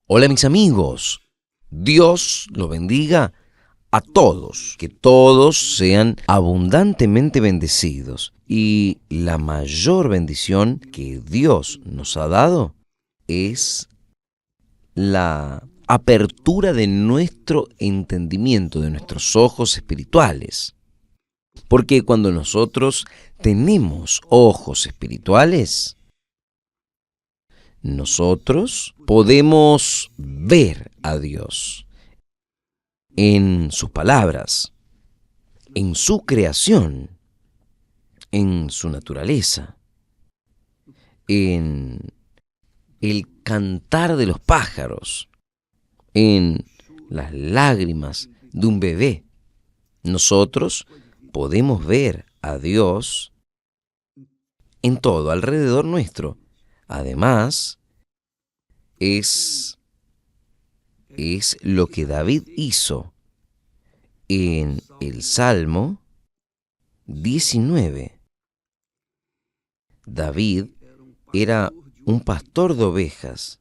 Hola mis amigos, Dios los bendiga a todos, que todos sean abundantemente bendecidos. Y la mayor bendición que Dios nos ha dado es la apertura de nuestro entendimiento, de nuestros ojos espirituales. Porque cuando nosotros tenemos ojos espirituales, nosotros podemos ver a Dios en sus palabras, en su creación, en su naturaleza, en el cantar de los pájaros, en las lágrimas de un bebé. Nosotros podemos ver a Dios en todo, alrededor nuestro. Además, es lo que David hizo en el Salmo 19. David era un pastor de ovejas.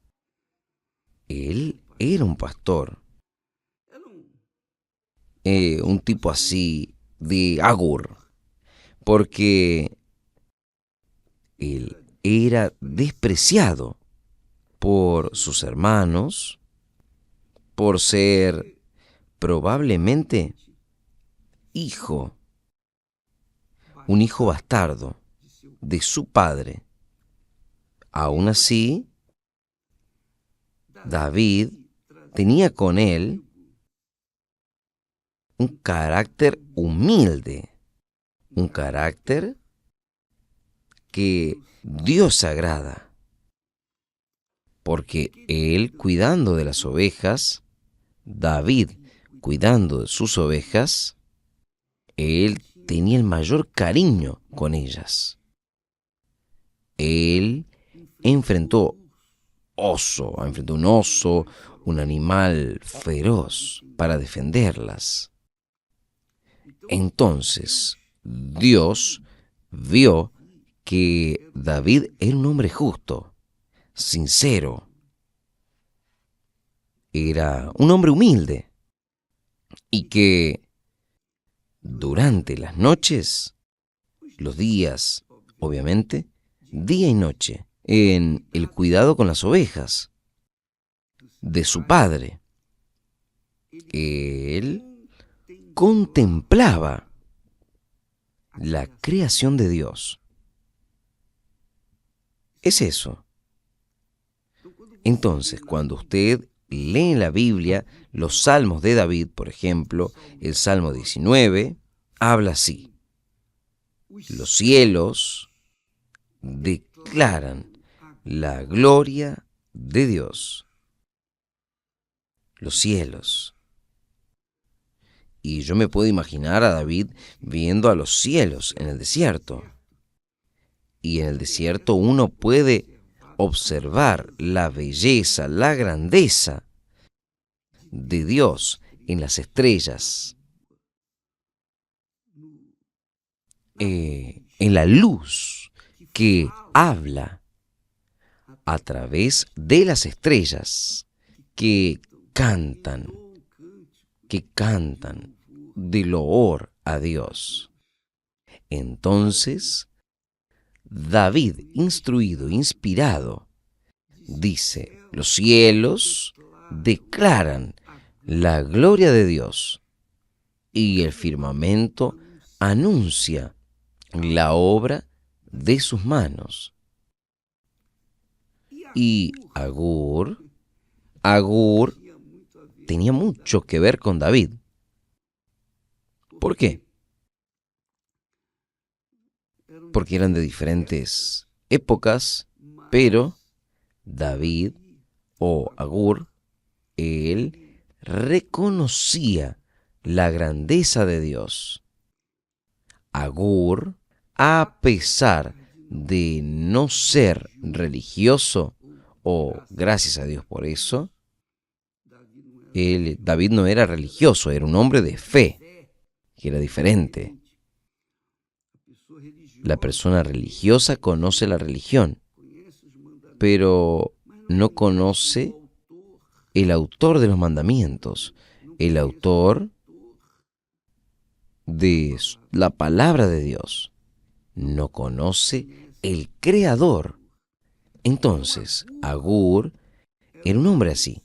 Él era un pastor. Un tipo así de Agur. Porque él era despreciado por sus hermanos, por ser probablemente un hijo bastardo de su padre. Aún así, David tenía con él un carácter humilde, un carácter que Dios agrada, porque él cuidando de las ovejas, David cuidando de sus ovejas, él tenía el mayor cariño con ellas. Él enfrentó un oso, un animal feroz para defenderlas. Entonces, Dios vio que David era un hombre justo, sincero, era un hombre humilde y que durante las noches, los días, obviamente, día y noche, en el cuidado con las ovejas de su padre, él contemplaba la creación de Dios. Es eso. Entonces, cuando usted lee en la Biblia los salmos de David, por ejemplo, el Salmo 19, habla así: los cielos declaran la gloria de Dios. Los cielos. Y yo me puedo imaginar a David viendo a los cielos en el desierto. Y en el desierto uno puede observar la belleza, la grandeza de Dios en las estrellas, en la luz que habla a través de las estrellas que cantan de loor a Dios. Entonces, David, instruido, inspirado, dice: los cielos declaran la gloria de Dios y el firmamento anuncia la obra de sus manos. Y Agur tenía mucho que ver con David. ¿Por qué? Porque eran de diferentes épocas, pero David o Agur, él reconocía la grandeza de Dios. Agur, a pesar de no ser religioso, o gracias a Dios por eso, David no era religioso, era un hombre de fe, que era diferente. La persona religiosa conoce la religión, pero no conoce el autor de los mandamientos, el autor de la palabra de Dios, no conoce el Creador. Entonces, Agur era un hombre así,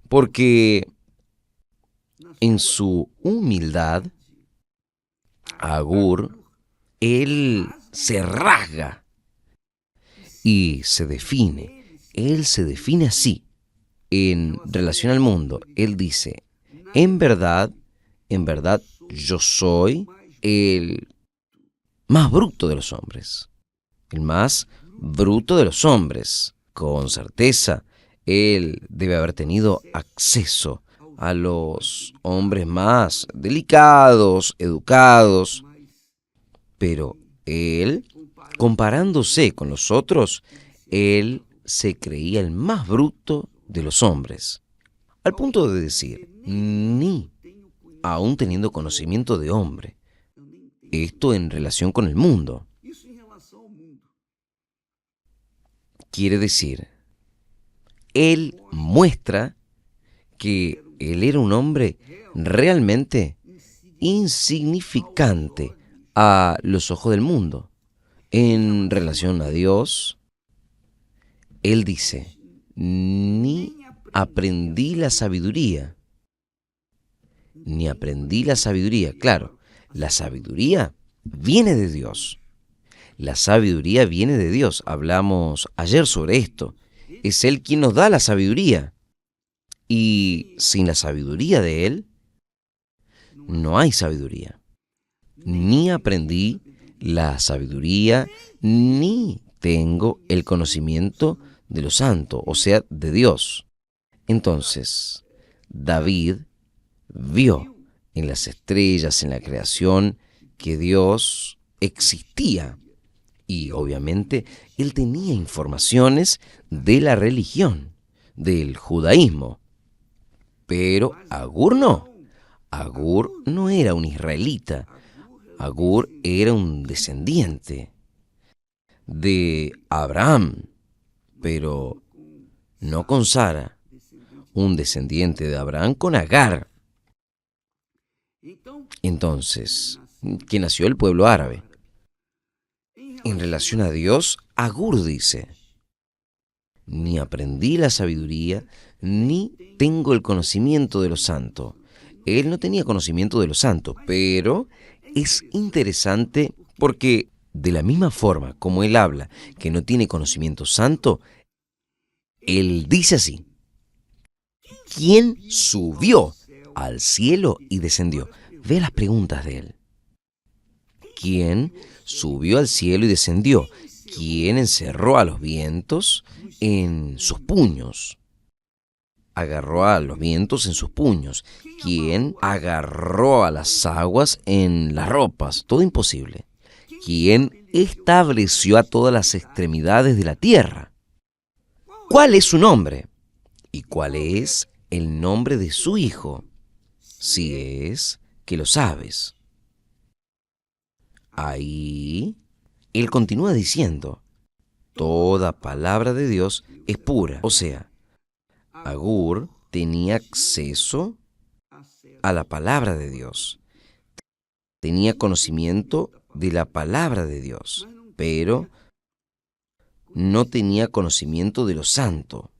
porque en su humildad, Agur, él se rasga y se define. Él se define así en relación al mundo. Él dice, en verdad, yo soy el más bruto de los hombres. El más bruto de los hombres. Con certeza, él debe haber tenido acceso a los hombres más delicados, educados, pero él, comparándose con los otros, él se creía el más bruto de los hombres, al punto de decir, ni aún teniendo conocimiento de hombre, esto en relación con el mundo. Quiere decir, él muestra que él era un hombre realmente insignificante a los ojos del mundo. En relación a Dios, él dice, ni aprendí la sabiduría, ni aprendí la sabiduría. Claro, la sabiduría viene de Dios. La sabiduría viene de Dios. Hablamos ayer sobre esto. Es Él quien nos da la sabiduría. Y sin la sabiduría de Él, no hay sabiduría. Ni aprendí la sabiduría, ni tengo el conocimiento de lo santo, o sea, de Dios. Entonces, David vio en las estrellas, en la creación, que Dios existía. Y obviamente él tenía informaciones de la religión, del judaísmo. Pero Agur no. Agur no era un israelita. Agur era un descendiente de Abraham, pero no con Sara. Un descendiente de Abraham con Agar. Entonces, que nació el pueblo árabe. En relación a Dios, Agur dice, ni aprendí la sabiduría, ni tengo el conocimiento de lo santo. Él no tenía conocimiento de lo santo, pero es interesante porque de la misma forma como él habla que no tiene conocimiento santo, él dice así, ¿quién subió al cielo y descendió? Ve las preguntas de él. ¿Quién subió al cielo y descendió? ¿Quién encerró a los vientos en sus puños? Agarró a los vientos en sus puños. ¿Quién agarró a las aguas en las ropas? Todo imposible. ¿Quién estableció a todas las extremidades de la tierra? ¿Cuál es su nombre? ¿Y cuál es el nombre de su hijo? Si es que lo sabes. Ahí, él continúa diciendo, toda palabra de Dios es pura. O sea, Agur tenía acceso a la palabra de Dios. Tenía conocimiento de la palabra de Dios, pero no tenía conocimiento de lo santo.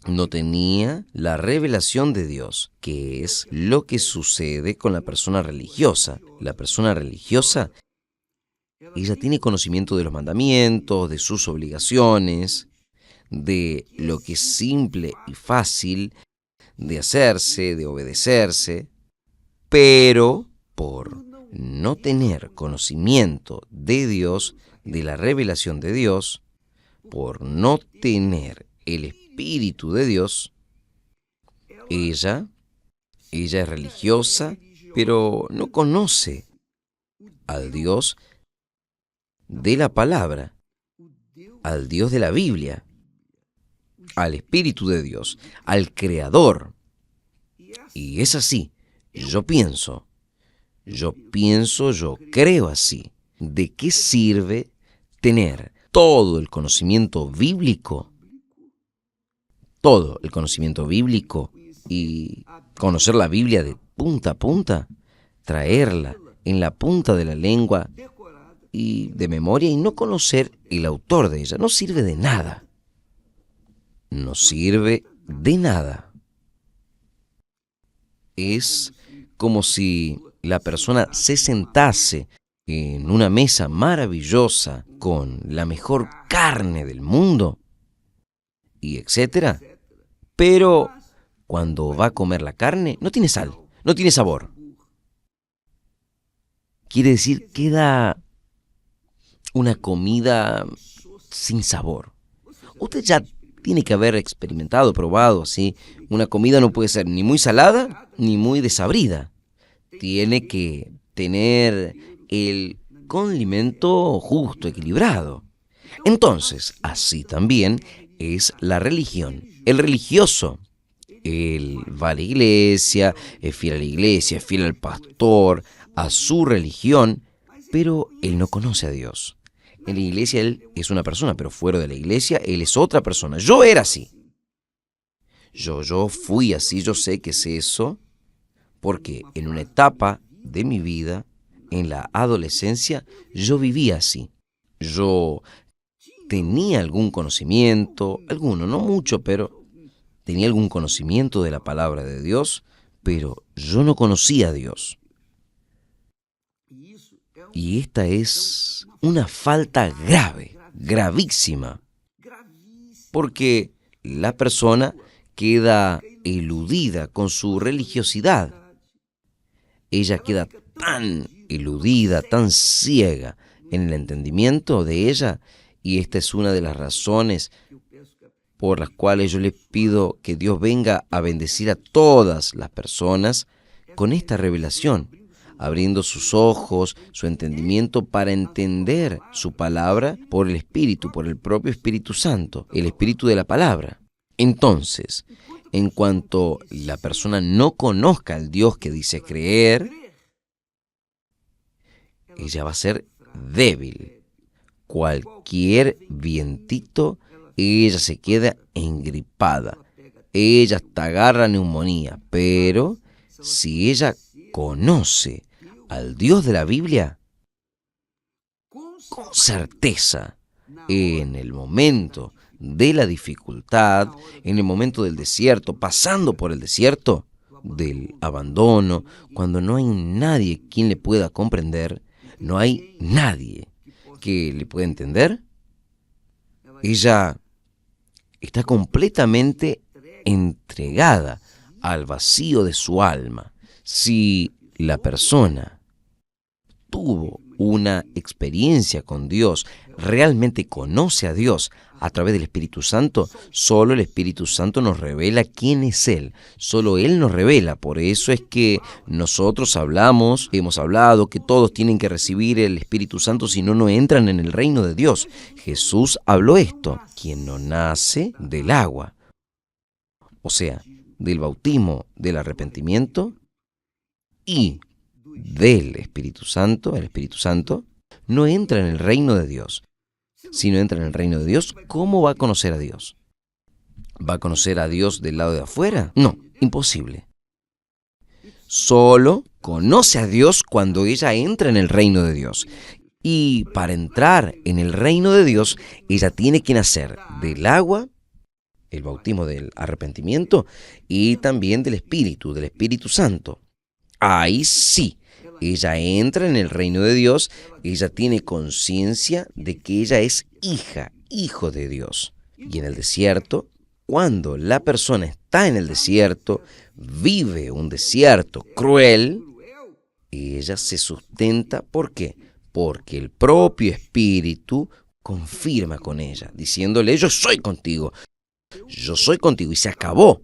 No tenía la revelación de Dios, que es lo que sucede con la persona religiosa. La persona religiosa, ella tiene conocimiento de los mandamientos, de sus obligaciones, de lo que es simple y fácil de hacerse, de obedecerse, pero por no tener conocimiento de Dios, de la revelación de Dios, por no tener el Espíritu de Dios, ella es religiosa, pero no conoce al Dios de la palabra, al Dios de la Biblia, al Espíritu de Dios, al Creador. Y es así, yo creo así. ¿De qué sirve tener todo el conocimiento bíblico? todo el conocimiento bíblico y conocer la Biblia de punta a punta, traerla en la punta de la lengua y de memoria y no conocer el autor de ella, no sirve de nada. No sirve de nada. Es como si la persona se sentase en una mesa maravillosa con la mejor carne del mundo y etcétera, pero cuando va a comer la carne no tiene sal, no tiene sabor. Quiere decir, queda una comida sin sabor. Usted ya tiene que haber experimentado, probado, ¿sí? Una comida no puede ser ni muy salada ni muy desabrida. Tiene que tener el condimento justo, equilibrado. Entonces, así también es la religión. El religioso, él va a la iglesia, es fiel a la iglesia, es fiel al pastor, a su religión, pero él no conoce a Dios. En la iglesia él es una persona, pero fuera de la iglesia él es otra persona. Yo era así. Yo fui así, yo sé que es eso, porque en una etapa de mi vida, en la adolescencia, yo vivía así. Yo tenía algún conocimiento, alguno, no mucho, pero tenía algún conocimiento de la palabra de Dios, pero yo no conocía a Dios. Y esta es una falta grave, gravísima, porque la persona queda eludida con su religiosidad. Ella queda tan eludida, tan ciega en el entendimiento de ella, y esta es una de las razones por las cuales yo le pido que Dios venga a bendecir a todas las personas con esta revelación, abriendo sus ojos, su entendimiento para entender su palabra por el Espíritu, por el propio Espíritu Santo, el Espíritu de la palabra. Entonces, en cuanto la persona no conozca al Dios que dice creer, ella va a ser débil. Cualquier vientito, ella se queda engripada. Ella hasta agarra neumonía. Pero si ella conoce al Dios de la Biblia, con certeza, en el momento de la dificultad, en el momento del desierto, pasando por el desierto, del abandono, cuando no hay nadie quien le pueda comprender, no hay nadie que le pueda entender, ella está completamente entregada al vacío de su alma. Si la persona tuvo una experiencia con Dios, realmente conoce a Dios a través del Espíritu Santo, solo el Espíritu Santo nos revela quién es Él, solo Él nos revela. Por eso es que nosotros hemos hablado que todos tienen que recibir el Espíritu Santo, si no, no entran en el reino de Dios. Jesús habló esto: quien no nace del agua, o sea, del bautismo, del arrepentimiento y del Espíritu Santo, el Espíritu Santo, no entra en el reino de Dios. Si no entra en el reino de Dios, ¿cómo va a conocer a Dios? ¿Va a conocer a Dios del lado de afuera? No, imposible. Solo conoce a Dios cuando ella entra en el reino de Dios. Y para entrar en el reino de Dios, ella tiene que nacer del agua, el bautismo del arrepentimiento, y también del Espíritu Santo. Ahí sí, ella entra en el reino de Dios, ella tiene conciencia de que ella es hijo de Dios. Y en el desierto, cuando la persona está en el desierto, vive un desierto cruel, ella se sustenta. ¿Por qué? Porque el propio Espíritu confirma con ella, diciéndole: yo soy contigo, y se acabó.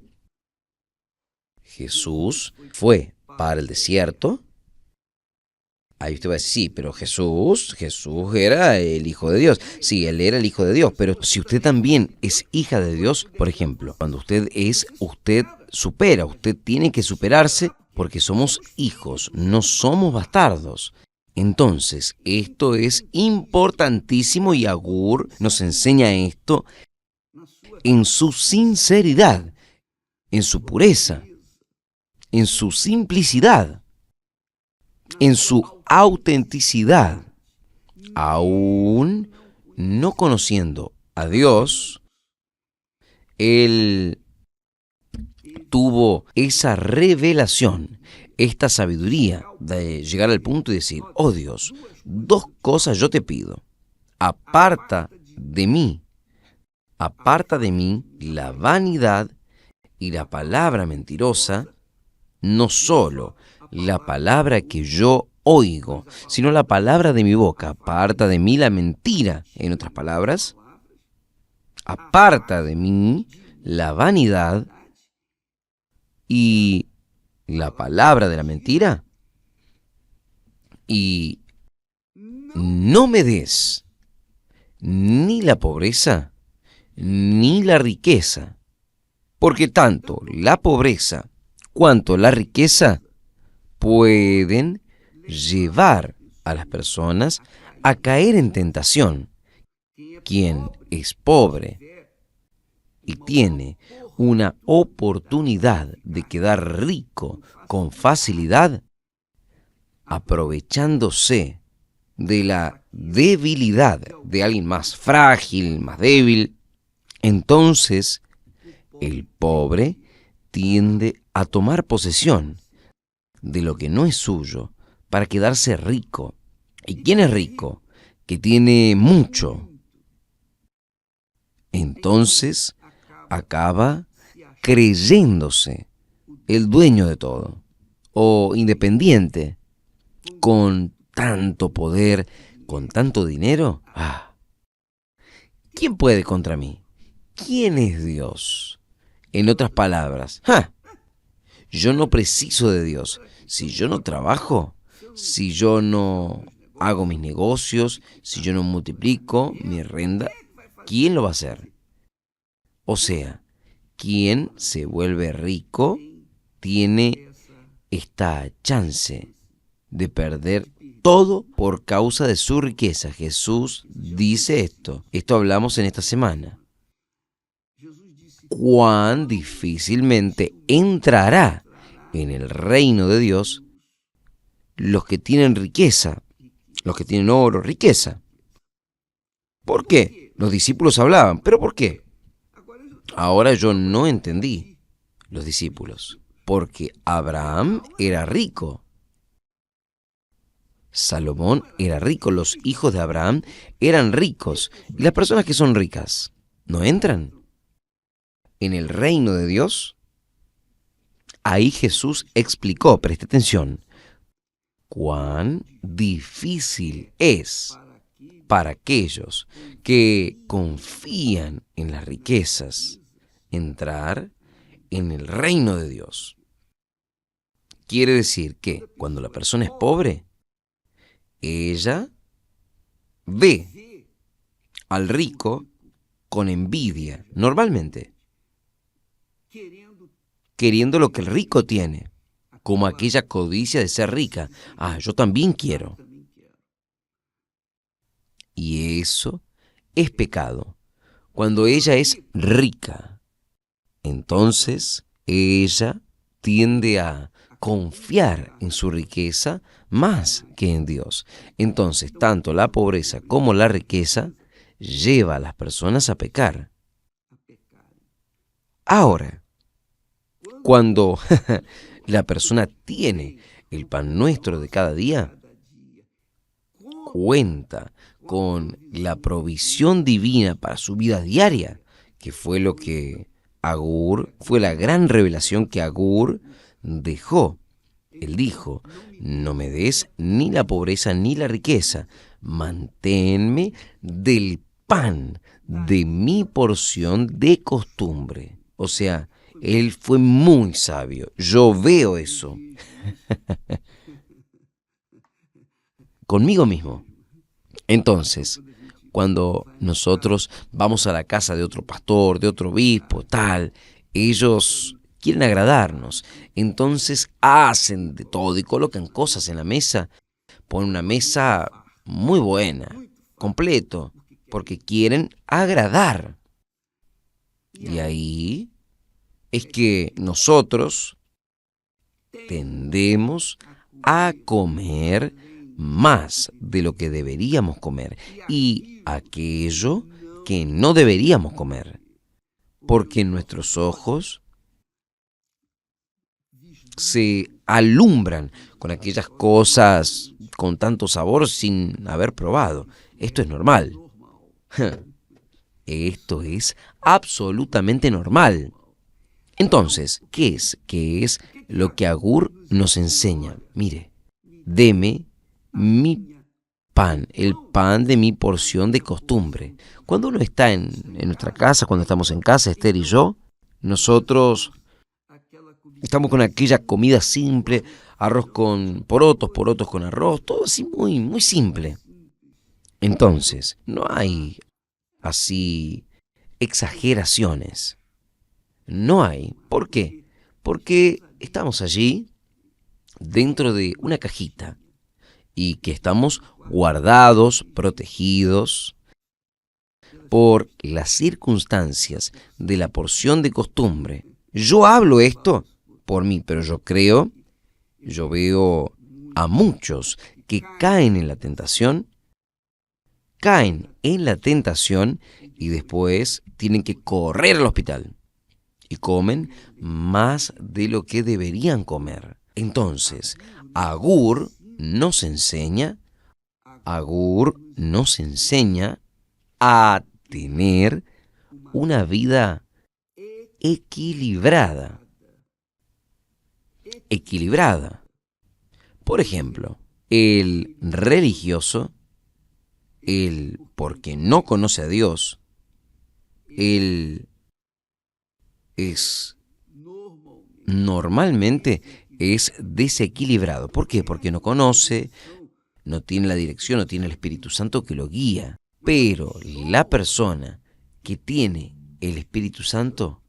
Jesús fue para el desierto. Ahí usted va a decir: sí, pero Jesús era el Hijo de Dios. Sí, Él era el Hijo de Dios, pero si usted también es hija de Dios, por ejemplo, cuando usted supera, usted tiene que superarse, porque somos hijos, no somos bastardos. Entonces, esto es importantísimo y Agur nos enseña esto en su sinceridad, en su pureza, en su simplicidad, en su autenticidad, aún no conociendo a Dios, él tuvo esa revelación, esta sabiduría de llegar al punto y decir, oh Dios, dos cosas yo te pido, aparta de mí la vanidad y la palabra mentirosa, no solo la palabra que yo oigo, sino la palabra de mi boca. Aparta de mí la mentira. En otras palabras, aparta de mí la vanidad y la palabra de la mentira. Y no me des ni la pobreza ni la riqueza, porque tanto la pobreza cuanto la riqueza pueden llevar a las personas a caer en tentación. Quien es pobre y tiene una oportunidad de quedar rico con facilidad, aprovechándose de la debilidad de alguien más frágil, más débil, entonces el pobre tiende a tomar posesión de lo que no es suyo para quedarse rico. ¿Y quién es rico? Que tiene mucho. Entonces acaba creyéndose el dueño de todo, o independiente, con tanto poder, con tanto dinero. ¿Quién puede contra mí? ¿Quién es Dios? En otras palabras, yo no preciso de Dios. Si yo no trabajo, si yo no hago mis negocios, si yo no multiplico mi renta, ¿quién lo va a hacer? O sea, quien se vuelve rico tiene esta chance de perder todo por causa de su riqueza. Jesús dice esto. Esto hablamos en esta semana. Cuán difícilmente entrará en el reino de Dios los que tienen riqueza, los que tienen oro, riqueza. ¿Por qué? Los discípulos hablaban, ¿pero por qué? Ahora yo no entendí los discípulos, porque Abraham era rico, Salomón era rico, los hijos de Abraham eran ricos, y las personas que son ricas no entran en el reino de Dios. Ahí Jesús explicó, preste atención, cuán difícil es para aquellos que confían en las riquezas entrar en el reino de Dios. Quiere decir que cuando la persona es pobre, ella ve al rico con envidia, normalmente, queriendo lo que el rico tiene, como aquella codicia de ser rica. Yo también quiero. Y eso es pecado. Cuando ella es rica, entonces ella tiende a confiar en su riqueza más que en Dios. Entonces, tanto la pobreza como la riqueza lleva a las personas a pecar. Ahora, cuando la persona tiene el pan nuestro de cada día, cuenta con la provisión divina para su vida diaria, que fue lo que Agur, fue la gran revelación que Agur dejó. Él dijo, no me des ni la pobreza ni la riqueza, manténme del pan de mi porción de costumbre. O sea, él fue muy sabio. Yo veo eso conmigo mismo. Entonces, cuando nosotros vamos a la casa de otro pastor, de otro obispo, tal, ellos quieren agradarnos. Entonces hacen de todo y colocan cosas en la mesa. Ponen una mesa muy buena, completo, porque quieren agradar. Y ahí es que nosotros tendemos a comer más de lo que deberíamos comer y aquello que no deberíamos comer, porque nuestros ojos se alumbran con aquellas cosas con tanto sabor sin haber probado. Esto es normal. Esto es absolutamente normal. Entonces, ¿qué es? ¿Qué es lo que Agur nos enseña? Mire, deme mi pan, el pan de mi porción de costumbre. Cuando uno está en nuestra casa, cuando estamos en casa, Esther y yo, nosotros estamos con aquella comida simple, arroz con porotos con arroz, todo así muy, muy simple. Entonces, no hay así exageraciones. No hay. ¿Por qué? Porque estamos allí dentro de una cajita y que estamos guardados, protegidos por las circunstancias de la porción de costumbre. Yo hablo esto por mí, pero yo veo a muchos que caen en la tentación y después tienen que correr al hospital y comen más de lo que deberían comer. Entonces, Agur nos enseña, Agur nos enseña a tener una vida equilibrada. Equilibrada. Por ejemplo, el religioso, el porque no conoce a Dios, él es normalmente es desequilibrado. ¿Por qué? Porque no conoce, no tiene la dirección, no tiene el Espíritu Santo que lo guía. Pero la persona que tiene el Espíritu Santo,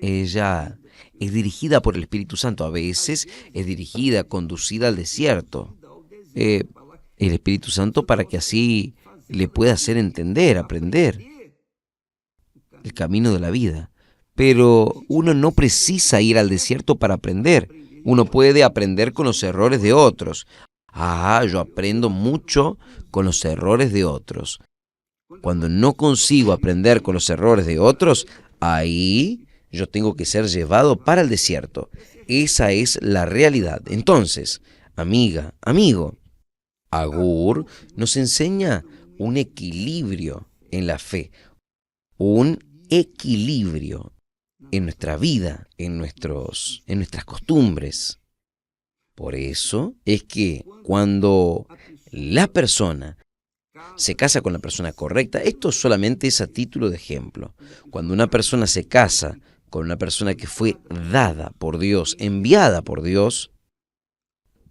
ella es dirigida por el Espíritu Santo. A veces es dirigida, conducida al desierto. El Espíritu Santo para que así le pueda hacer entender, aprender el camino de la vida. Pero uno no precisa ir al desierto para aprender. Uno puede aprender con los errores de otros. Yo aprendo mucho con los errores de otros. Cuando no consigo aprender con los errores de otros, ahí yo tengo que ser llevado para el desierto. Esa es la realidad. Entonces, amiga, amigo, Agur nos enseña un equilibrio en la fe, un equilibrio en nuestra vida, en nuestras costumbres. Por eso es que cuando la persona se casa con la persona correcta, esto solamente es a título de ejemplo. Cuando una persona se casa con una persona que fue dada por Dios, enviada por Dios,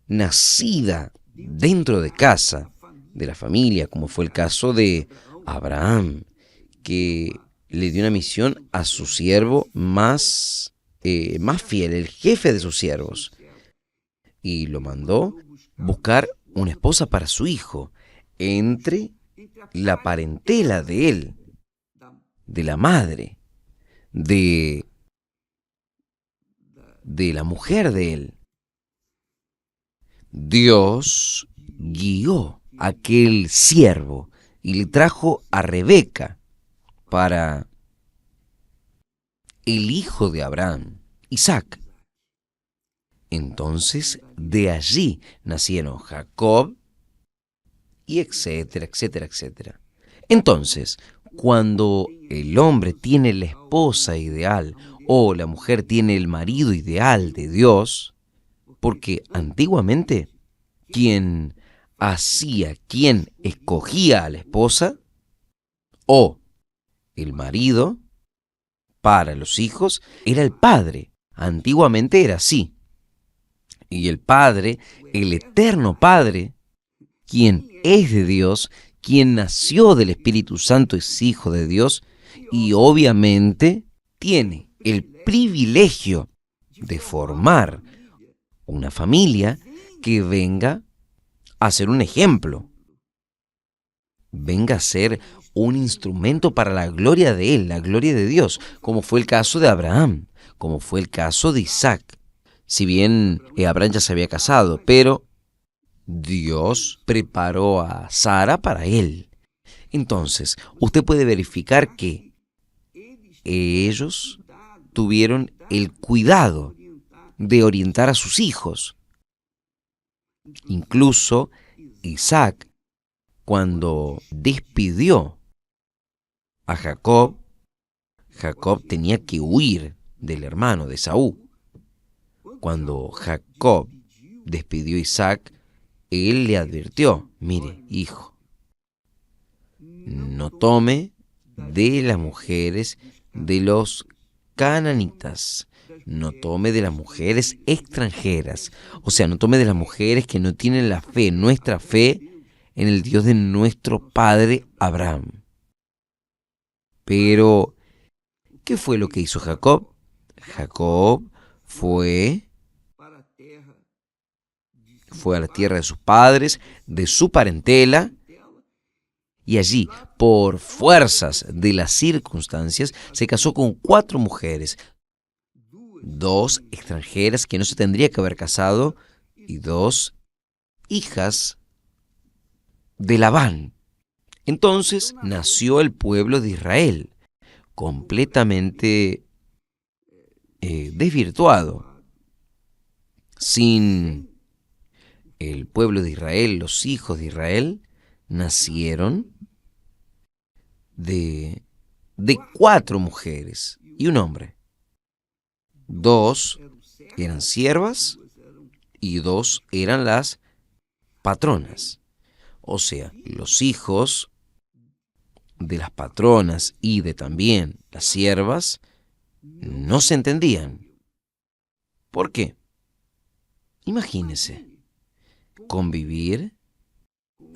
nacida dentro de casa, de la familia, como fue el caso de Abraham, que le dio una misión a su siervo más fiel, el jefe de sus siervos, y lo mandó buscar una esposa para su hijo, entre la parentela de él, de la madre, de la mujer de él. Dios guió a aquel siervo y le trajo a Rebeca para el hijo de Abraham, Isaac. Entonces, de allí nacieron Jacob y etcétera, etcétera, etcétera. Entonces, cuando el hombre tiene la esposa ideal o la mujer tiene el marido ideal de Dios, porque antiguamente quien escogía a la esposa o el marido para los hijos era el padre. Antiguamente era así. Y el Padre, el eterno Padre, quien es de Dios, quien nació del Espíritu Santo, es hijo de Dios y obviamente tiene el privilegio de formar una familia que venga a ser un ejemplo, venga a ser un instrumento para la gloria de Él, la gloria de Dios, como fue el caso de Abraham, como fue el caso de Isaac. Si bien Abraham ya se había casado, pero Dios preparó a Sara para él. Entonces, usted puede verificar que ellos tuvieron el cuidado de orientar a sus hijos. Incluso Isaac, cuando despidió a Jacob, Jacob tenía que huir del hermano de Esaú. Cuando Jacob despidió a Isaac, él le advirtió: mire, hijo, no tome de las mujeres de los cananitas, no tome de las mujeres extranjeras, o sea, no tome de las mujeres que no tienen la fe, nuestra fe en el Dios de nuestro padre Abraham. Pero, ¿qué fue lo que hizo Jacob? Jacob fue a la tierra de sus padres, de su parentela, y allí, por fuerzas de las circunstancias, se casó con 4 mujeres, 2 extranjeras que no se tendría que haber casado y 2 hijas de Labán. Entonces nació el pueblo de Israel, completamente desvirtuado. Sin el pueblo de Israel, los hijos de Israel nacieron de 4 mujeres y un hombre. 2 eran siervas y 2 eran las patronas. O sea, los hijos de las patronas y de también las siervas no se entendían. ¿Por qué? Imagínese convivir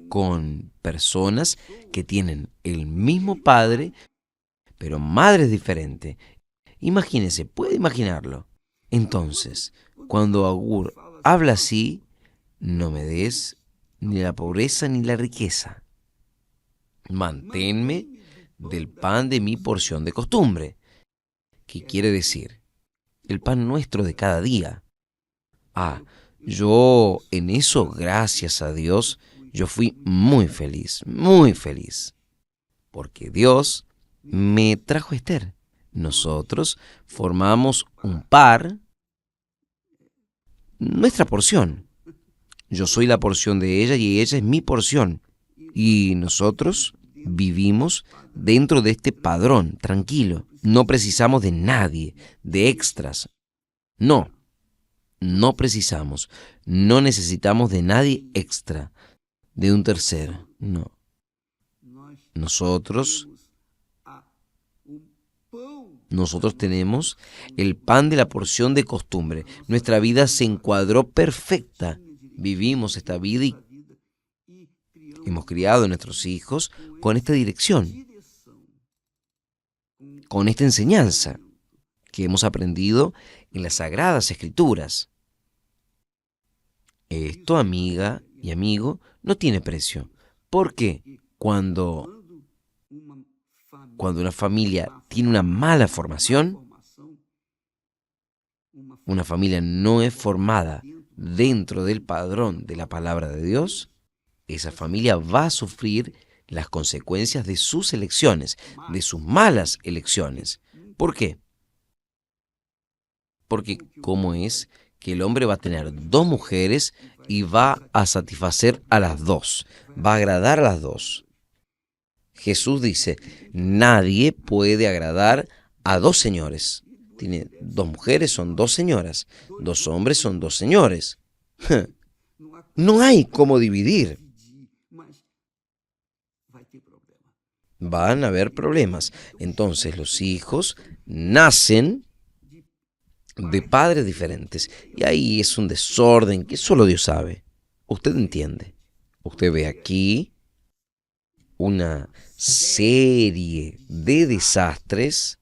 con personas que tienen el mismo padre, pero madres diferentes. Imagínese, puede imaginarlo. Entonces, cuando Agur habla así, no me des ni la pobreza ni la riqueza. Manténme del pan de mi porción de costumbre. ¿Qué quiere decir? El pan nuestro de cada día. Yo en eso, gracias a Dios, yo fui muy feliz, porque Dios me trajo a Esther. Nosotros formamos un par, nuestra porción. Yo soy la porción de ella y ella es mi porción. Y nosotros vivimos dentro de este padrón, tranquilo. No precisamos de nadie, de extras. No precisamos. No necesitamos de nadie extra, de un tercero. No. Nosotros tenemos el pan de la porción de costumbre. Nuestra vida se encuadró perfecta. Vivimos esta vida y hemos criado a nuestros hijos con esta dirección, con esta enseñanza que hemos aprendido en las Sagradas Escrituras. Esto, amiga y amigo, no tiene precio. Porque cuando una familia tiene una mala formación, una familia no es formada dentro del padrón de la palabra de Dios, esa familia va a sufrir las consecuencias de sus elecciones, de sus malas elecciones. ¿Por qué? Porque ¿cómo es que el hombre va a tener 2 mujeres y va a satisfacer a las 2? Va a agradar a las 2. Jesús dice, nadie puede agradar a 2 señores. Tiene 2 mujeres, son 2 señoras. 2 hombres son 2 señores. No hay cómo dividir. Van a haber problemas. Entonces los hijos nacen de padres diferentes. Y ahí es un desorden que solo Dios sabe. Usted entiende. Usted ve aquí una serie de desastres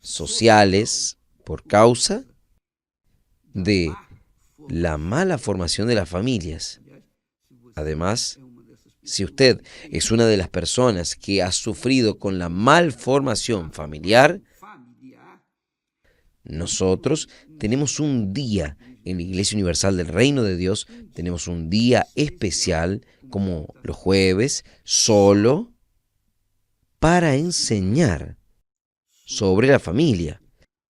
sociales por causa de la mala formación de las familias. Además, Si usted es una de las personas que ha sufrido con la malformación familiar, nosotros tenemos un día en la Iglesia Universal del Reino de Dios, tenemos un día especial como los jueves, solo para enseñar sobre la familia,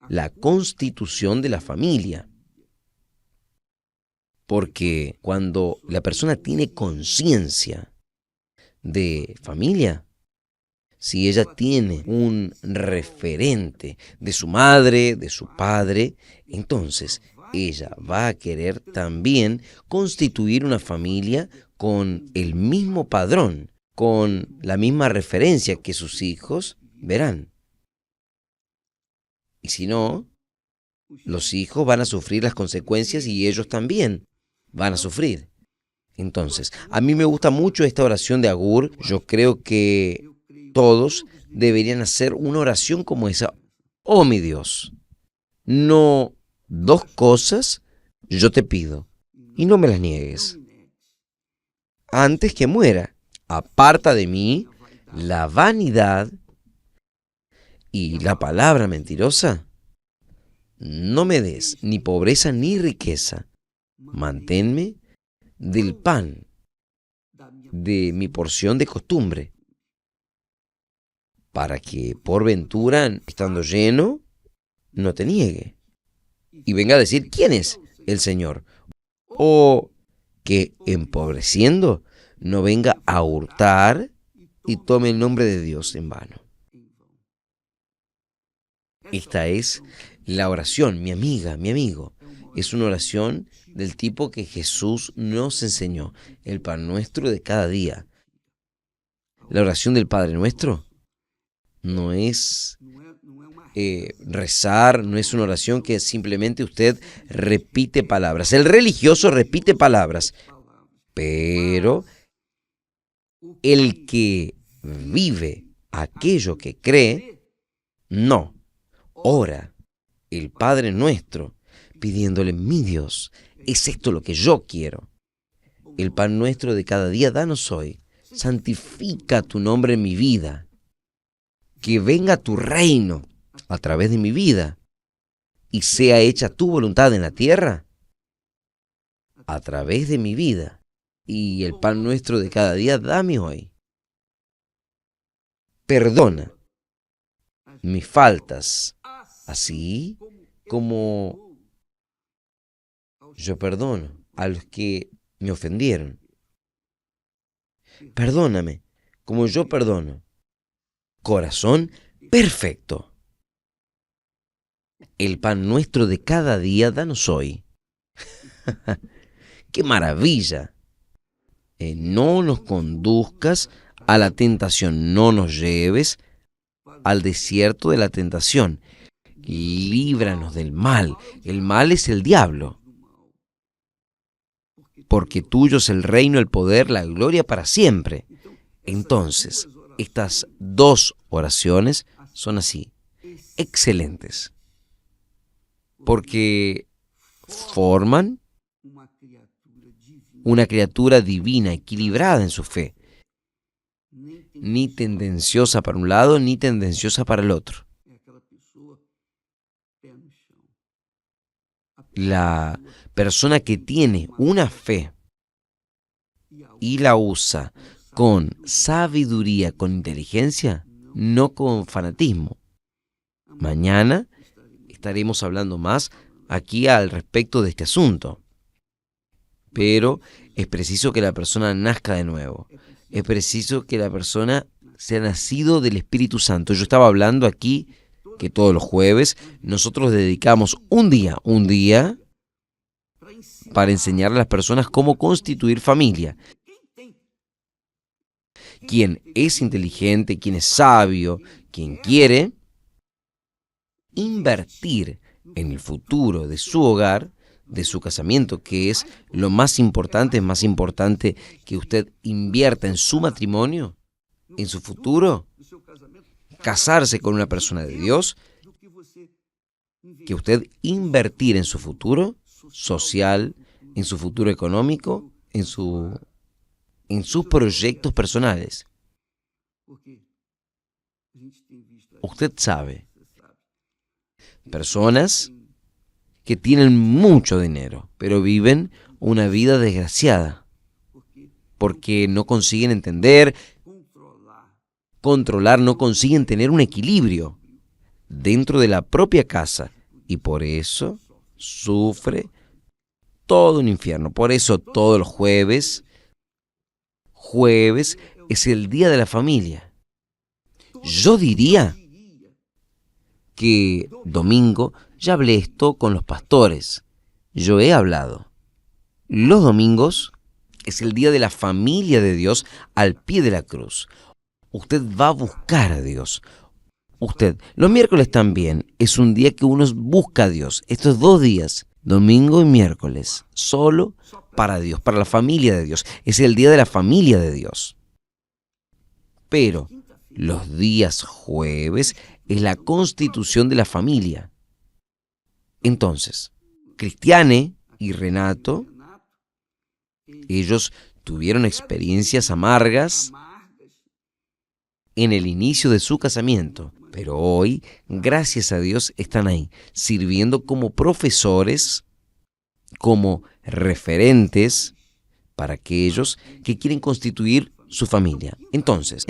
la constitución de la familia. Porque cuando la persona tiene conciencia de familia, si ella tiene un referente de su madre, de su padre, entonces ella va a querer también constituir una familia con el mismo padrón, con la misma referencia que sus hijos verán. Y si no, los hijos van a sufrir las consecuencias y ellos también van a sufrir. Entonces, a mí me gusta mucho esta oración de Agur. Yo creo que todos deberían hacer una oración como esa. Oh, mi Dios, no dos cosas yo te pido y no me las niegues. Antes que muera, aparta de mí la vanidad y la palabra mentirosa. No me des ni pobreza ni riqueza. Manténme del pan, de mi porción de costumbre, para que por ventura, estando lleno, no te niegue. Y venga a decir, ¿quién es el Señor? O que empobreciendo no venga a hurtar y tome el nombre de Dios en vano. Esta es la oración, mi amiga, mi amigo. Es una oración del tipo que Jesús nos enseñó, el pan nuestro de cada día. La oración del Padre Nuestro no es rezar, no es una oración que simplemente usted repite palabras. El religioso repite palabras, pero el que vive aquello que cree, no. Ora el Padre Nuestro pidiéndole, mi Dios, ¿es esto lo que yo quiero? El pan nuestro de cada día, danos hoy. Santifica tu nombre en mi vida. Que venga tu reino a través de mi vida y sea hecha tu voluntad en la tierra a través de mi vida. Y el pan nuestro de cada día, dame hoy. Perdona mis faltas, así como yo perdono a los que me ofendieron. Perdóname como yo perdono. Corazón perfecto. El pan nuestro de cada día, danos hoy. ¡Qué maravilla! No nos conduzcas a la tentación, no nos lleves al desierto de la tentación. Líbranos del mal. El mal es el diablo. Porque tuyo es el reino, el poder, la gloria para siempre. Entonces, estas dos oraciones son así, excelentes. Porque forman una criatura divina, equilibrada en su fe, ni tendenciosa para un lado, ni tendenciosa para el otro. La persona que tiene una fe y la usa con sabiduría, con inteligencia, no con fanatismo. Mañana estaremos hablando más aquí al respecto de este asunto. Pero es preciso que la persona nazca de nuevo. Es preciso que la persona sea nacido del Espíritu Santo. Yo estaba hablando aquí que todos los jueves nosotros dedicamos un día para enseñar a las personas cómo constituir familia. Quien es inteligente, quien es sabio, quien quiere invertir en el futuro de su hogar, de su casamiento, que es lo más importante que usted invierta en su matrimonio, en su futuro, casarse con una persona de Dios, que usted invertir en su futuro social, en su futuro económico, en su en sus proyectos personales. Usted sabe, personas que tienen mucho dinero, pero viven una vida desgraciada, porque no consiguen entender, controlar, no consiguen tener un equilibrio dentro de la propia casa, y por eso sufre todo un infierno. Por eso todos los jueves es el día de la familia. Yo diría que domingo, ya hablé esto con los pastores, yo he hablado. Los domingos es el día de la familia de Dios al pie de la cruz. Usted va a buscar a Dios. Los miércoles también es un día que uno busca a Dios. Estos 2 días, domingo y miércoles, solo para Dios, para la familia de Dios. Es el día de la familia de Dios. Pero los días jueves es la constitución de la familia. Entonces, Cristiane y Renato, ellos tuvieron experiencias amargas en el inicio de su casamiento, pero hoy, gracias a Dios, están ahí, sirviendo como profesores, como referentes para aquellos que quieren constituir su familia. Entonces,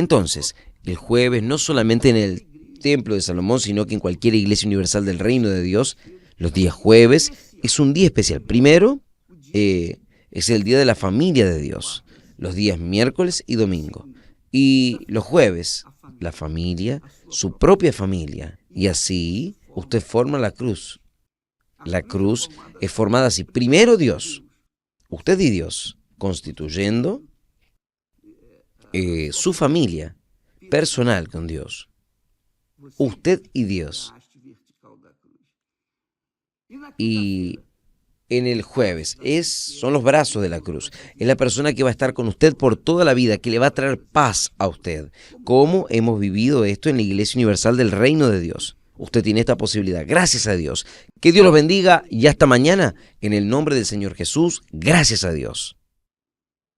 el jueves, no solamente en el Templo de Salomón, sino que en cualquier iglesia universal del Reino de Dios, los días jueves es un día especial. Primero, es el día de la familia de Dios, los días miércoles y domingo. Y los jueves, la familia, su propia familia. Y así usted forma la cruz. La cruz es formada así. Primero Dios, usted y Dios, constituyendo su familia personal con Dios. Usted y Dios. Y en el jueves son los brazos de la cruz. Es la persona que va a estar con usted por toda la vida, que le va a traer paz a usted. ¿Cómo hemos vivido esto en la Iglesia Universal del Reino de Dios? Usted tiene esta posibilidad. Gracias a Dios. Que Dios los bendiga y hasta mañana. En el nombre del Señor Jesús, gracias a Dios.